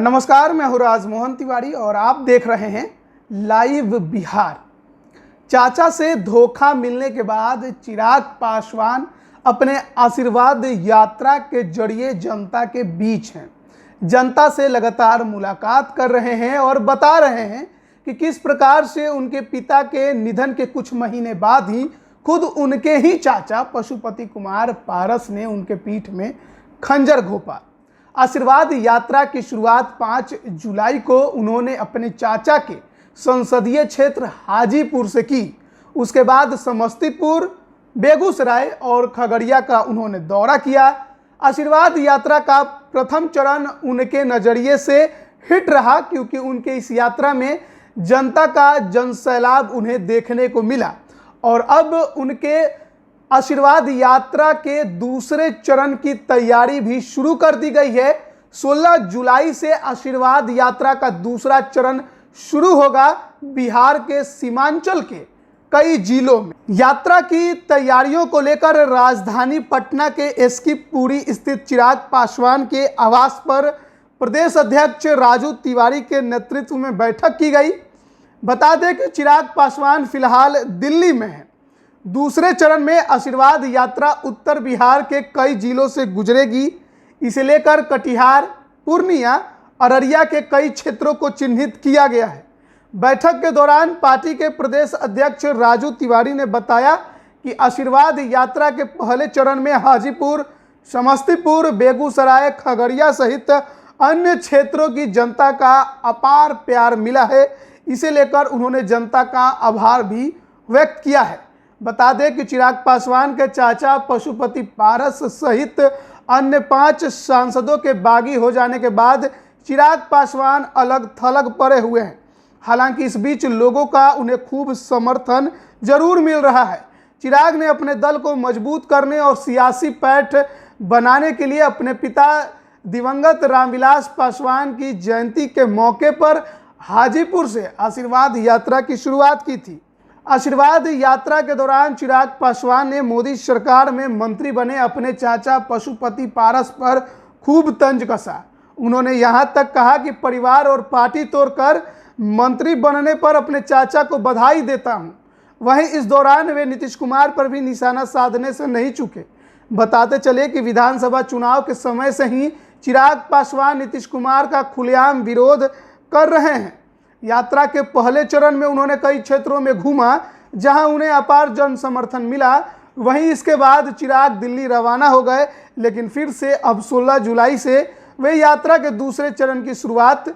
नमस्कार, मैं हूँ राजमोहन तिवारी और आप देख रहे हैं लाइव बिहार। चाचा से धोखा मिलने के बाद चिराग पासवान अपने आशीर्वाद यात्रा के जरिए जनता के बीच हैं। जनता से लगातार मुलाकात कर रहे हैं और बता रहे हैं कि किस प्रकार से उनके पिता के निधन के कुछ महीने बाद ही खुद उनके ही चाचा पशुपति कुमार पारस ने उनके पीठ में खंजर घोंपा। आशीर्वाद यात्रा की शुरुआत 5 जुलाई को उन्होंने अपने चाचा के संसदीय क्षेत्र हाजीपुर से की। उसके बाद समस्तीपुर, बेगूसराय और खगड़िया का उन्होंने दौरा किया। आशीर्वाद यात्रा का प्रथम चरण उनके नज़रिए से हिट रहा क्योंकि उनके इस यात्रा में जनता का जनसैलाब उन्हें देखने को मिला और अब उनके आशीर्वाद यात्रा के दूसरे चरण की तैयारी भी शुरू कर दी गई है। 16 जुलाई से आशीर्वाद यात्रा का दूसरा चरण शुरू होगा बिहार के सीमांचल के कई जिलों में। यात्रा की तैयारियों को लेकर राजधानी पटना के एसकी पुरी स्थित चिराग पासवान के आवास पर प्रदेश अध्यक्ष राजू तिवारी के नेतृत्व में बैठक की गई। बता दें कि चिराग पासवान फिलहाल दिल्ली में हैं। दूसरे चरण में आशीर्वाद यात्रा उत्तर बिहार के कई जिलों से गुजरेगी। इसे लेकर कटिहार, पूर्णिया, अररिया के कई क्षेत्रों को चिन्हित किया गया है। बैठक के दौरान पार्टी के प्रदेश अध्यक्ष राजू तिवारी ने बताया कि आशीर्वाद यात्रा के पहले चरण में हाजीपुर, समस्तीपुर, बेगूसराय, खगड़िया सहित अन्य क्षेत्रों की जनता का अपार प्यार मिला है। इसे लेकर उन्होंने जनता का आभार भी व्यक्त किया है। बता दें कि चिराग पासवान के चाचा पशुपति पारस सहित अन्य 5 सांसदों के बागी हो जाने के बाद चिराग पासवान अलग थलग पड़े हुए हैं। हालांकि इस बीच लोगों का उन्हें खूब समर्थन जरूर मिल रहा है। चिराग ने अपने दल को मजबूत करने और सियासी पैठ बनाने के लिए अपने पिता दिवंगत रामविलास पासवान की जयंती के मौके पर हाजीपुर से आशीर्वाद यात्रा की शुरुआत की थी। आशीर्वाद यात्रा के दौरान चिराग पासवान ने मोदी सरकार में मंत्री बने अपने चाचा पशुपति पारस पर खूब तंज कसा। उन्होंने यहां तक कहा कि परिवार और पार्टी तोड़कर मंत्री बनने पर अपने चाचा को बधाई देता हूं। वहीं इस दौरान वे नीतीश कुमार पर भी निशाना साधने से नहीं चूके। बताते चले कि विधानसभा चुनाव के समय से ही चिराग पासवान नीतीश कुमार का खुलेआम विरोध कर रहे हैं। यात्रा के पहले चरण में उन्होंने कई क्षेत्रों में घूमा जहां उन्हें अपार जन समर्थन मिला। वहीं इसके बाद चिराग दिल्ली रवाना हो गए, लेकिन फिर से अब 16 जुलाई से वे यात्रा के दूसरे चरण की शुरुआत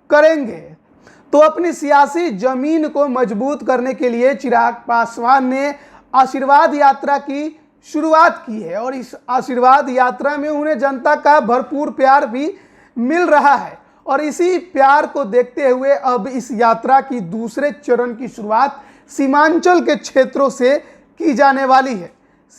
करेंगे। तो अपनी सियासी जमीन को मजबूत करने के लिए चिराग पासवान ने आशीर्वाद यात्रा की शुरुआत की है और इस आशीर्वाद यात्रा में उन्हें जनता का भरपूर प्यार भी मिल रहा है। और इसी प्यार को देखते हुए अब इस यात्रा की दूसरे चरण की शुरुआत सीमांचल के क्षेत्रों से की जाने वाली है।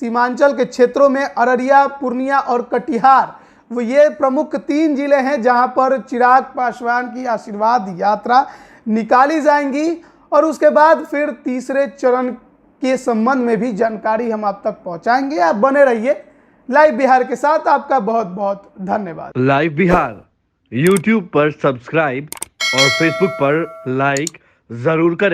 सीमांचल के क्षेत्रों में अररिया, पूर्णिया और कटिहार ये प्रमुख 3 जिले हैं जहां पर चिराग पासवान की आशीर्वाद यात्रा निकाली जाएंगी और उसके बाद फिर तीसरे चरण के संबंध में भी जानकारी हम आप तक पहुंचाएंगे। आप बने रहिए लाइव बिहार के साथ। आपका बहुत बहुत धन्यवाद। लाइव बिहार YouTube पर सब्सक्राइब और Facebook पर लाइक जरूर करें।